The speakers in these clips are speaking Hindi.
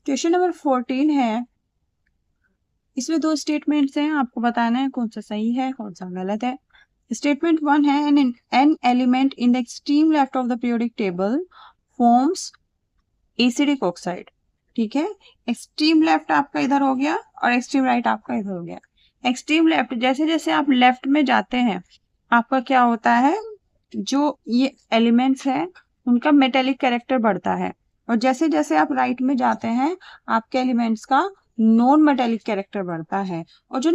क्वेश्चन नंबर 14 है, इसमें दो स्टेटमेंट्स हैं, आपको बताना है कौन सा सही है कौन सा गलत है। स्टेटमेंट 1 है, an element in the extreme left of the periodic table forms acidic oxide. ठीक है, एक्सट्रीम लेफ्ट आपका इधर हो गया और एक्सट्रीम राइट आपका इधर हो गया। एक्सट्रीम लेफ्ट, जैसे जैसे आप लेफ्ट में जाते हैं आपका क्या होता है, जो ये एलिमेंट्स हैं उनका मेटेलिक कैरेक्टर बढ़ता है, और जैसे जैसे आप राइट में जाते हैं आपके एलिमेंट्स का नॉन मेटेलिक कैरेक्टर बढ़ता है। और जो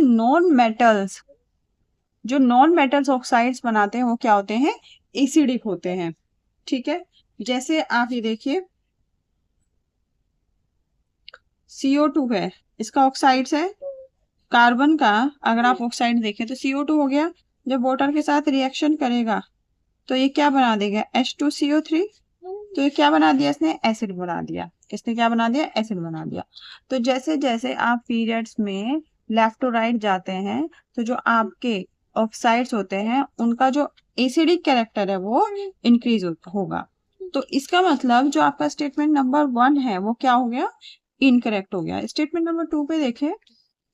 नॉन मेटल्स ऑक्साइड्स बनाते हैं वो क्या होते हैं, एसिडिक होते हैं। ठीक है, जैसे आप ये देखिए CO2 है, इसका ऑक्साइड्स है कार्बन का। अगर आप ऑक्साइड देखें तो CO2 हो गया, जब वाटर के साथ रिएक्शन करेगा तो ये क्या बना देगा, H2CO3। तो ये क्या बना दिया इसने, एसिड बना दिया। इसने क्या बना दिया, एसिड बना दिया। तो जैसे जैसे आप पीरियड्स में लेफ्ट टू राइट जाते हैं तो जो आपके ऑक्साइड्स होते हैं उनका जो एसिडिक कैरेक्टर है वो इंक्रीज होगा। तो इसका मतलब जो आपका स्टेटमेंट नंबर 1 है वो क्या हो गया, इनकरेक्ट हो गया। स्टेटमेंट नंबर 2 पे देखें,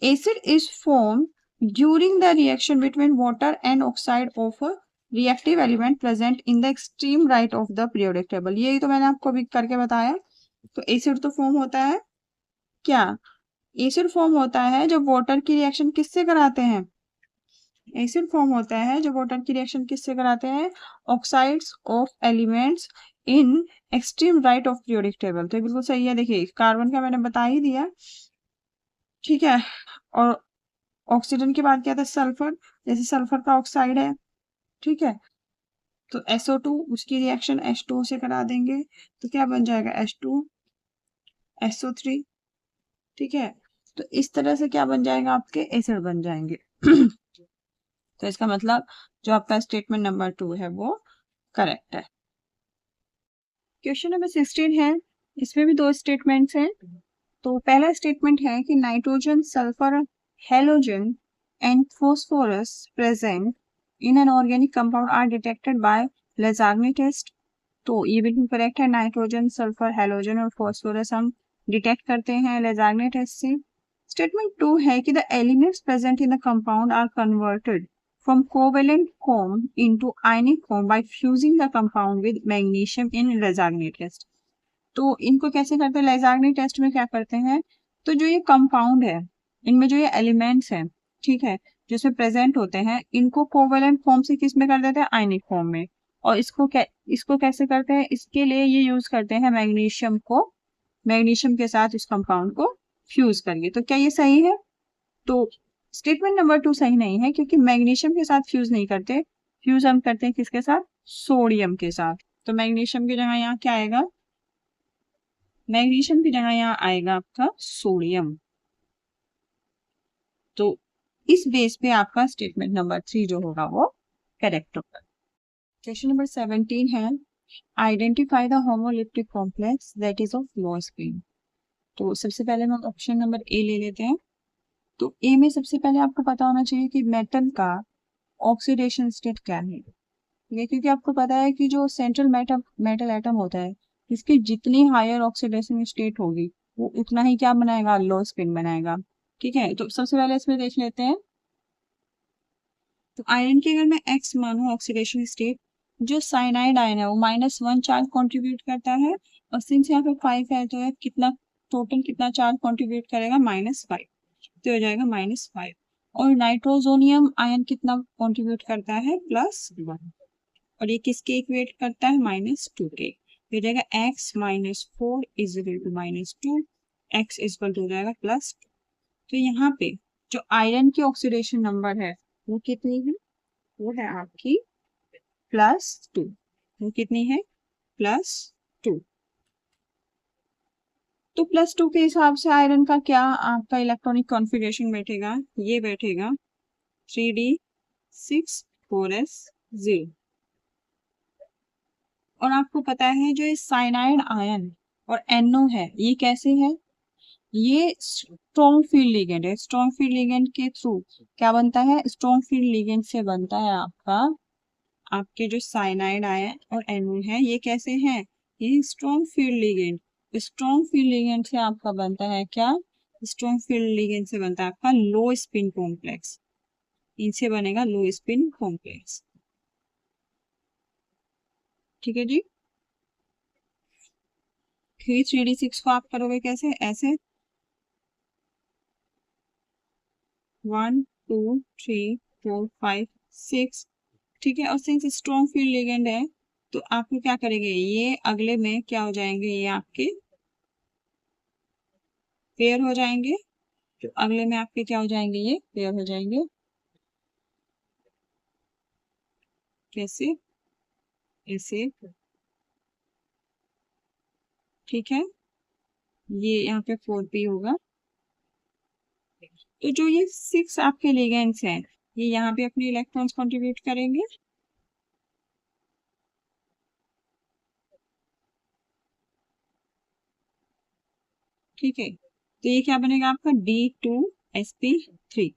acid is formed during the reaction between water and oxide of a reactive element present in the extreme right of the periodic table। यही तो मैंने आपको अभी करके बताया। तो एसिड तो फॉर्म होता है क्या, एसिड फॉर्म होता है जब वाटर की रिएक्शन किससे कराते हैं, एसिड फॉर्म होता है जब वाटर की रिएक्शन किससे कराते हैं, oxides of elements in extreme right of periodic table. तो बिल्कुल सही है, देखिए कार्बन का मैंने बता ही दिया। ठीक है, और ऑक्सीजन की बात किया था सल्फर, जैसे सल्फर का ऑक्साइड है। ठीक है, तो SO2 उसकी रिएक्शन H2O से करा देंगे तो क्या बन जाएगा, H2SO3। ठीक है, तो इस तरह से क्या बन जाएगा, आपके एसिड बन जाएंगे। तो इसका मतलब जो आपका स्टेटमेंट नंबर 2 है वो करेक्ट है। क्वेश्चन नंबर 16 है, इसमें भी दो स्टेटमेंट्स हैं। तो पहला स्टेटमेंट है कि nitrogen, sulphur, halogen and phosphorus present in an organic compound are detected by Lassaigne test. तो ये बिल्कुल करेक्ट है, नाइट्रोजन, सल्फर, हेलोजन और फॉस्फोरस हम डिटेक्ट करते हैं लेज़ार्नी टेस्ट से। स्टेटमेंट 2 है कि the elements present in the compound are converted from covalent form into ionic form by fusing the compound with magnesium in Lagrange test। तो इनको कैसे करते हैं, लेज़ार्नी टेस्ट में क्या करते हैं, तो जो ये कंपाउंड है इनमें जो ये एलिमेंट्स हैं, ठीक है, जिसमें प्रेजेंट होते हैं, इनको कोवेलेंट फॉर्म से किस में कर देते हैं, आयनिक फॉर्म में। और इसको कैसे करते हैं, इसके लिए ये यूज करते हैं मैग्नीशियम के साथ इस कंपाउंड को फ्यूज करिए। तो क्या ये सही है, तो स्टेटमेंट नंबर 2 सही नहीं है, क्योंकि मैग्नीशियम के साथ फ्यूज नहीं करते, फ्यूज हम करते हैं किसके साथ, सोडियम के साथ। तो मैग्नीशियम की जगह यहाँ क्या आएगा, मैग्नीशियम की जगह यहाँ आएगा आपका सोडियम। तो इस बेस पे आपका स्टेटमेंट नंबर 3 जो होगा वो करेक्ट होगा। क्वेश्चन नंबर 17 है, identify the homoleptic complex that is of low spin. तो सबसे पहले हम ऑप्शन नंबर ए ले लेते हैं। तो ए में सबसे पहले आपको पता होना चाहिए कि मेटल का ऑक्सीडेशन स्टेट क्या है। ठीक है, क्योंकि आपको पता है कि जो सेंट्रल मेटल एटम होता है इसकी जितनी हायर ऑक्सीडेशन स्टेट होगी वो उतना ही क्या बनाएगा, लो स्पिन बनाएगा। ठीक है, तो सबसे पहले इसमें देख लेते हैं। तो आयरन की अगर मैं एक्स मानूं ऑक्सीडेशन स्टेट, जो साइनाइड आयन है वो -1 चार्ज कंट्रीब्यूट करता है, और सिंस यहाँ पे 5 है तो कितना टोटल कितना चार्ज कंट्रीब्यूट करेगा, -5। तो हो जाएगा -5। और नाइट्रोजोनियम आयन कितना कंट्रीब्यूट करता है, +1। और ये किसके इक्वेट करता है, -2 के। हो जाएगा x-4 is equal to -2, x is equal to हो जाएगा +2। तो यहाँ पे जो आयरन की ऑक्सीडेशन नंबर है वो कितनी है, वो है आपकी +2। वो कितनी है, +2। तो +2 के हिसाब से आयरन का क्या आपका इलेक्ट्रॉनिक कॉन्फ़िगरेशन बैठेगा, ये बैठेगा 3d6 4s0। और आपको पता है जो साइनाइड आयन और NO है ये कैसे है, ये स्ट्रॉन्ग फील्ड लिगेंड है। स्ट्रॉन्ग फील्ड लिगेंड के थ्रू क्या बनता है, स्ट्रॉन्ग फील्ड लिगेंड से बनता है आपके जो साइनाइड आयन और NO है, ये कैसे हैं, ये strong field ligand. Strong field ligand से आपका बनता है क्या? स्ट्रॉन्ग फील्ड लिगेंड से बनता है आपका लो स्पिन कॉम्प्लेक्स। इनसे बनेगा लो स्पिन कॉम्प्लेक्स। ठीक है जी। फिर 3d6 को आप करोगे कैसे? ऐसे 1 2 3 4 5 6। ठीक है, और सिंस स्ट्रॉन्ग फील्ड लिगेंड है तो आपको क्या करेंगे, ये अगले में क्या हो जाएंगे, ये आपके पेयर हो जाएंगे। तो अगले में आपके क्या हो जाएंगे, ये पेयर हो जाएंगे। कैसे? ऐसे। ठीक है, ये यहाँ पे 4p होगा। तो जो ये 6 आपके लिगेंड्स हैं ये यहाँ पे अपने इलेक्ट्रॉन्स कंट्रीब्यूट करेंगे। ठीक है, तो ये क्या बनेगा आपका D2sp3।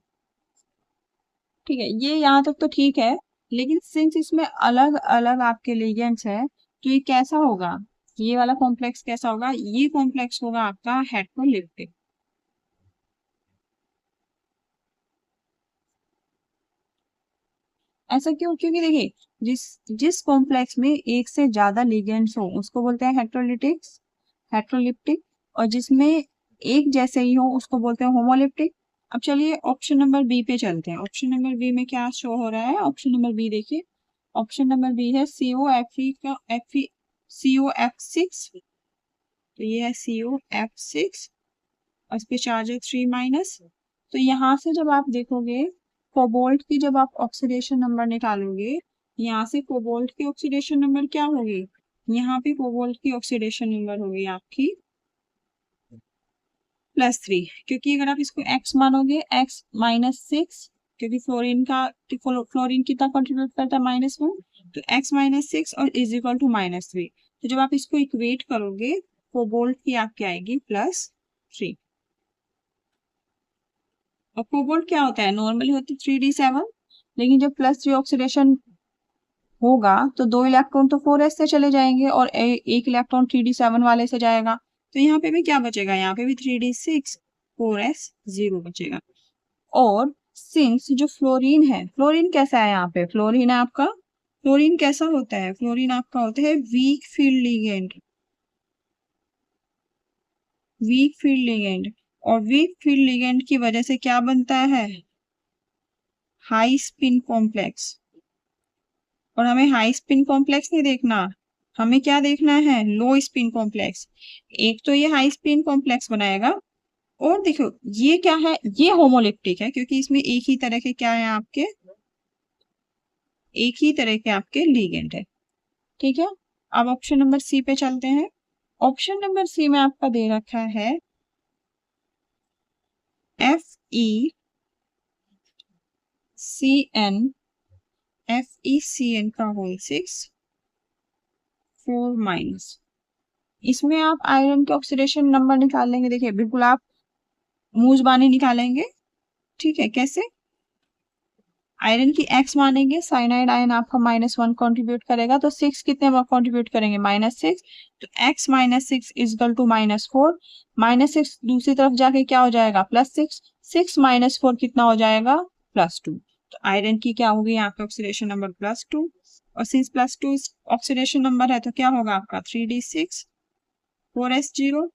ठीक है, ये यहाँ तक तो ठीक है, लेकिन सिंस इसमें अलग अलग आपके लिगेंड्स है तो ये कैसा होगा, ये वाला कॉम्प्लेक्स कैसा होगा? ये कॉम्प्लेक्स होगा आपका हेट्रोलिप्टिक। ऐसा क्यों? क्योंकि देखिए जिस जिस कॉम्प्लेक्स में एक से ज्यादा लिगेंड्स हो उसको बोलते हैं हेट्रोलिटिक्स, हेट्रोलिप्टिक। और जिसमें एक जैसे ही हो उसको बोलते हैं होमोलिप्टिक। अब चलिए ऑप्शन नंबर बी पे चलते हैं। ऑप्शन नंबर बी में क्या शो हो रहा है? ऑप्शन नंबर बी देखिए, ऑप्शन नंबर बी है COFE का Fe COF6। तो ये है COF6 और इस पे चार्ज है 3 - तो यहाँ से जब आप देखोगे कोबाल्ट की, जब आप ऑक्सीडेशन नंबर निकालोगे, यहाँ से कोबाल्ट की ऑक्सीडेशन नंबर क्या होगी, यहाँ पे कोबाल्ट की ऑक्सीडेशन नंबर होगी आपकी +3। क्योंकि अगर आप इसको x मानोगे, x-6, क्योंकि फ्लोरीन कितना कंट्रीब्यूट करता है -1, तो x-6 और इज इक्वल टू -3। तो जब आप इसको इक्वेट करोगे कोबाल्ट की आपकी आएगी +3। और कोबाल्ट क्या होता है? नॉर्मली होती है 3d7, लेकिन जब +3 ऑक्सीडेशन होगा तो 2 इलेक्ट्रॉन तो 4s से चले जाएंगे और एक इलेक्ट्रॉन 3d7 वाले से जाएगा। तो यहाँ पे भी क्या बचेगा? यहाँ पे भी 3d6 4s 0 बचेगा। और सिंस जो फ्लोरीन है, फ्लोरीन कैसा है? यहाँ पे फ्लोरीन है आपका, फ्लोरीन कैसा होता है? फ्लोरीन आपका होता है weak field ligand, weak field ligand. और वीक फील्ड लिगेंड की वजह से क्या बनता है? High spin complex. और हमें हाई स्पिन कॉम्प्लेक्स नहीं देखना, हमें क्या देखना है? लो स्पिन कॉम्प्लेक्स। एक तो ये हाई स्पिन कॉम्प्लेक्स बनाएगा, और देखो ये क्या है, ये होमोलिप्टिक है क्योंकि इसमें एक ही तरह के क्या है आपके, एक ही तरह के आपके लिगेंड है। ठीक है, अब ऑप्शन नंबर सी पे चलते हैं। ऑप्शन नंबर सी में आपका दे रखा है FeCN का होल 6 4 - इसमें आप आयरन के ऑक्सीडेशन नंबर निकाल लेंगे। देखिए बिल्कुल आप मूजबानी निकालेंगे। ठीक है, कैसे? आयरन की x मानेंगे, साइनाइड आयन आपका -1 कंट्रीब्यूट करेगा, तो 6 कितने कंट्रीब्यूट करेंगे? -6। तो x -6 इजकल टू -4। -6 दूसरी तरफ जाके क्या हो जाएगा? +6। 6 - 4 कितना हो जाएगा? +2। तो आयरन की क्या होगी यहाँ पे ऑक्सीडेशन नंबर? +2। और सिंस +2 ऑक्सीडेशन नंबर है तो क्या होगा आपका? 3d6 4s0।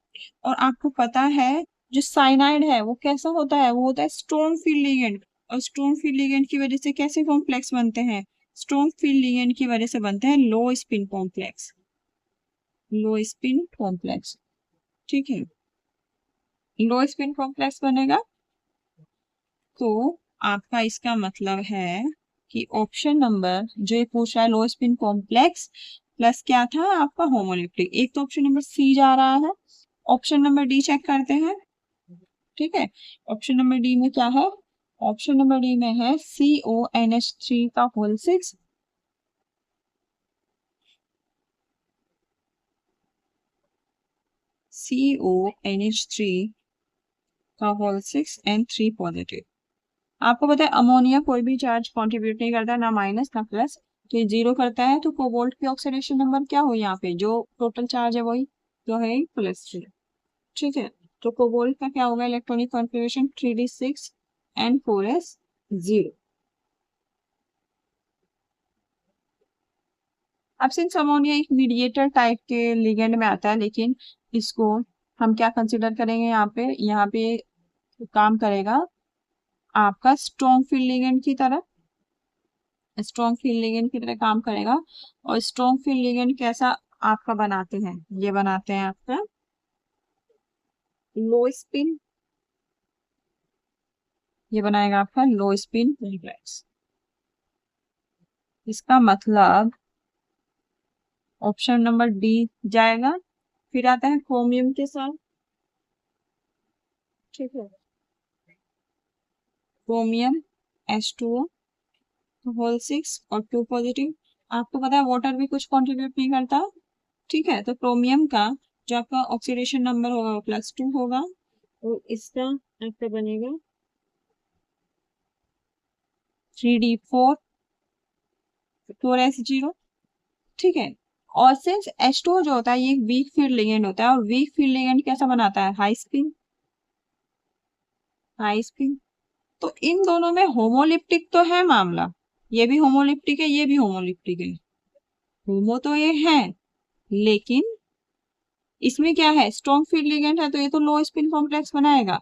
और आपको पता है जो साइनाइड है वो कैसा होता है? वो होता है स्ट्रॉन्ग फील्ड लिगेंड। और स्ट्रॉन्ग फील्ड लिगेंड की वजह से कैसे कॉम्प्लेक्स बनते हैं? स्ट्रॉन्ग फील्ड लिगेंड की वजह से बनते हैं लो स्पिन कॉम्प्लेक्स, लो स्पिन कॉम्प्लेक्स। ठीक है, लो स्पिन कॉम्प्लेक्स बनेगा। तो आपका इसका मतलब है कि ऑप्शन नंबर जो ये पूछ रहा है लो स्पिन कॉम्प्लेक्स प्लस क्या था आपका? होमोलिप्टिक। एक तो ऑप्शन नंबर सी जा रहा है, ऑप्शन नंबर डी चेक करते हैं। ठीक है, ऑप्शन नंबर डी में क्या है? ऑप्शन नंबर डी में है CONH3 का होल 6 CONH3 का होल 6 एंड 3 पॉजिटिव। आपको पता है अमोनिया कोई भी चार्ज कंट्रीब्यूट नहीं करता, ना माइनस ना प्लस, तो ये 0 करता है। तो कोबाल्ट की ऑक्सीडेशन नंबर क्या हो यहाँ पे? जो टोटल चार्ज है वही जो है +3। ठीक है, तो कोबाल्ट का क्या होगा electronic configuration 3d6 and 4s0। अब सिंस अमोनिया एक मीडिएटर टाइप के लिगेंड में आता है, लेकिन इसको हम क्या कंसिडर करेंगे यहाँ पे काम करेगा आपका स्ट्रॉन्ग फील्ड लिगेंड की तरह, स्ट्रॉन्ग फील्ड लिगेंड की तरह काम करेगा। और स्ट्रॉन्ग फील्ड लिगेंड कैसा आपका बनाते हैं, ये बनाते हैं आपका लो स्पिन, ये बनाएगा आपका लो स्पिन कॉम्प्लेक्स। इसका मतलब ऑप्शन नंबर डी जाएगा। फिर आता है क्रोमियम के साथ, ठीक है, क्रोमियम H2O होल 6 और 2 पॉजिटिव। आपको पता है वाटर भी कुछ कंट्रीब्यूट नहीं करता, ठीक है, तो क्रोमियम का जो आपका ऑक्सीडेशन नंबर होगा +2 होगा और इसका आपका बनेगा 3d4 4s0। ठीक है, और सिंस H2O जो होता है ये वीक फील्ड लिगेंड होता है, और वीक फील्ड लिगेंड कैसा बनाता है, हाई स्पिन, हाई स्पिन। तो इन दोनों में होमोलिप्टिक तो है मामला, ये भी होमोलिप्टिक है, ये भी होमोलिप्टिक है, होमो तो ये है, लेकिन इसमें क्या है स्ट्रॉन्ग फील्ड लिगेंड है, तो ये तो लो स्पिन कॉम्प्लेक्स बनाएगा,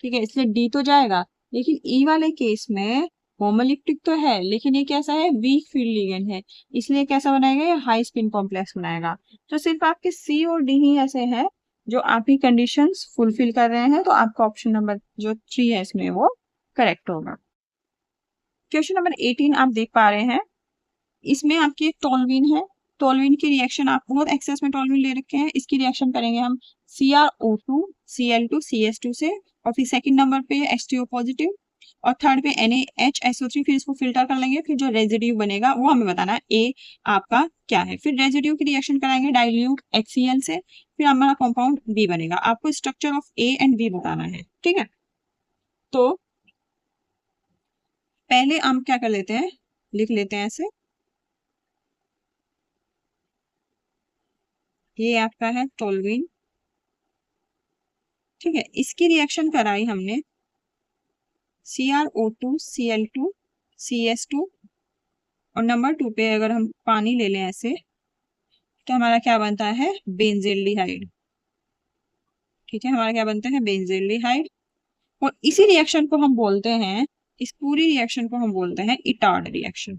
ठीक है, इसलिए डी तो जाएगा। लेकिन ई वाले केस में होमोलिप्टिक तो है, लेकिन ये कैसा है वीक फील्ड लिगेंड है, इसलिए कैसा बनाएगा ये हाई स्पिन कॉम्प्लेक्स बनाएगा। तो सिर्फ आपके सी और डी ही ऐसे हैं जो आपकी कंडीशंस फुलफिल कर रहे हैं, तो आपका ऑप्शन नंबर जो 3 है इसमें वो करेक्ट होगा। क्वेश्चन नंबर 18 आप देख पा रहे हैं, इसमें आपकी एक टोल्यूइन है, टोल्यूइन की रिएक्शन आप बहुत एक्सेस में टोल्यूइन ले रखे हैं, इसकी रिएक्शन करेंगे हम CrO2 Cl2 CS2 से, और फिर सेकंड नंबर पे H2O पॉजिटिव, और थर्ड पे NaHSO3, फिर इसको फिल्टर कर लेंगे, फिर जो रेजिड्यू बनेगा वो हमें बताना है ए आपका क्या है। फिर रेजिड्यू की रिएक्शन कराएंगे डाइल्यूट HCl से, फिर हमारा कंपाउंड बी बनेगा। आपको structure of A and B बताना है, ठीक है। तो पहले हम क्या कर लेते हैं, लिख लेते हैं ऐसे, ये आपका है टोल्यूइन, ठीक है, इसकी रिएक्शन कराई हमने CrO2 Cl2 CS2, और नंबर 2 पे अगर हम पानी ले लें ऐसे, तो हमारा क्या बनता है बेंजील्डिहाइड, ठीक है, हमारा क्या बनता है बेंजील्डिहाइड। और इसी रिएक्शन को हम बोलते हैं, इस पूरी रिएक्शन को हम बोलते हैं इटार्ड रिएक्शन,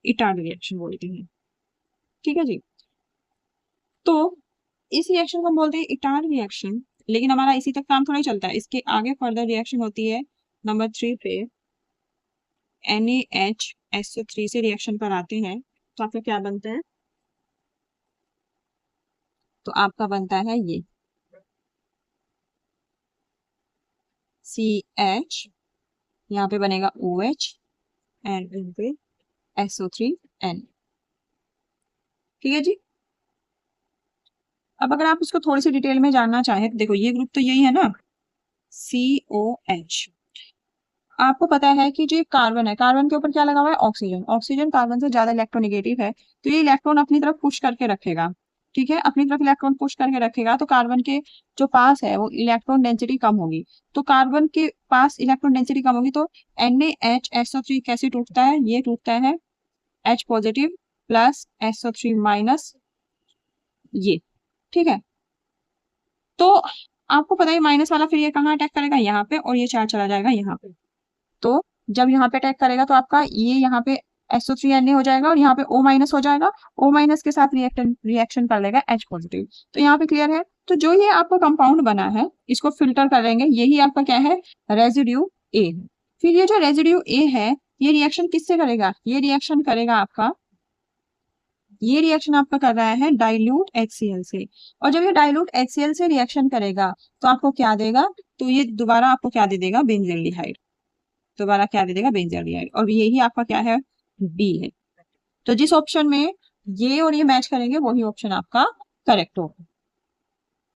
इटार्ड रिएक्शन बोलते हैं, ठीक है जी। तो इस रिएक्शन को हम बोलते हैं इटार्ड रिएक्शन, लेकिन हमारा इसी तक काम थोड़ा ही चलता है, इसके आगे फर्दर रिएक्शन होती है नंबर 3 पे NaHSO3 से रिएक्शन कराते हैं, तो आपका क्या बनता है, तो आपका बनता है ये CH, यहाँ पे बनेगा OH एंड इन पे SO3N, ठीक है जी। अब अगर आप इसको थोड़ी सी डिटेल में जानना चाहें तो देखो ये ग्रुप तो यही है ना COH, आपको पता है कि जो कार्बन है, कार्बन के ऊपर क्या लगा हुआ है ऑक्सीजन, ऑक्सीजन कार्बन से ज्यादा इलेक्ट्रोनेगेटिव है, तो ये इलेक्ट्रॉन अपनी तरफ पुश करके रखेगा, ठीक है, अपनी तरफ इलेक्ट्रॉन पुश करके रखेगा, तो कार्बन के जो पास है वो इलेक्ट्रॉन डेंसिटी कम होगी, तो कार्बन के पास इलेक्ट्रॉन डेंसिटी कम होगी, तो NaHSO3 कैसे टूटता है, ये टूटता है H positive plus SO3 minus, ये, ठीक है। तो आपको पता है माइनस वाला फिर ये कहाँ अटैक करेगा, यहाँ पे, और ये चार्ज चला जाएगा यहाँ पे, तो जब यहाँ पे अटैक करेगा तो आपका ये यहाँ पे SO3Na हो जाएगा, और यहाँ पे O माइनस हो जाएगा, O माइनस के साथ रिएक्शन कर लेगा H पॉजिटिव, तो यहाँ पे क्लियर है। तो जो ये आपका कंपाउंड बना है इसको फिल्टर कर लेंगे, यही आपका क्या है रेजिड्यू A है। फिर ये जो रेजिड्यू A है ये रिएक्शन किससे करेगा, ये रिएक्शन करेगा आपका, ये रिएक्शन आपका कर रहा है डाइल्यूट HCl से, और जब ये डाइल्यूट HCl से रिएक्शन करेगा तो आपको क्या देगा, तो ये दोबारा आपको क्या दे देगा बेंजील्डिहाइड, दोबारा क्या दे देगा बेंजील्डिहाइड, और यही आपका क्या है बी है। तो जिस ऑप्शन में ये और ये मैच करेंगे वही ऑप्शन आपका करेक्ट होगा।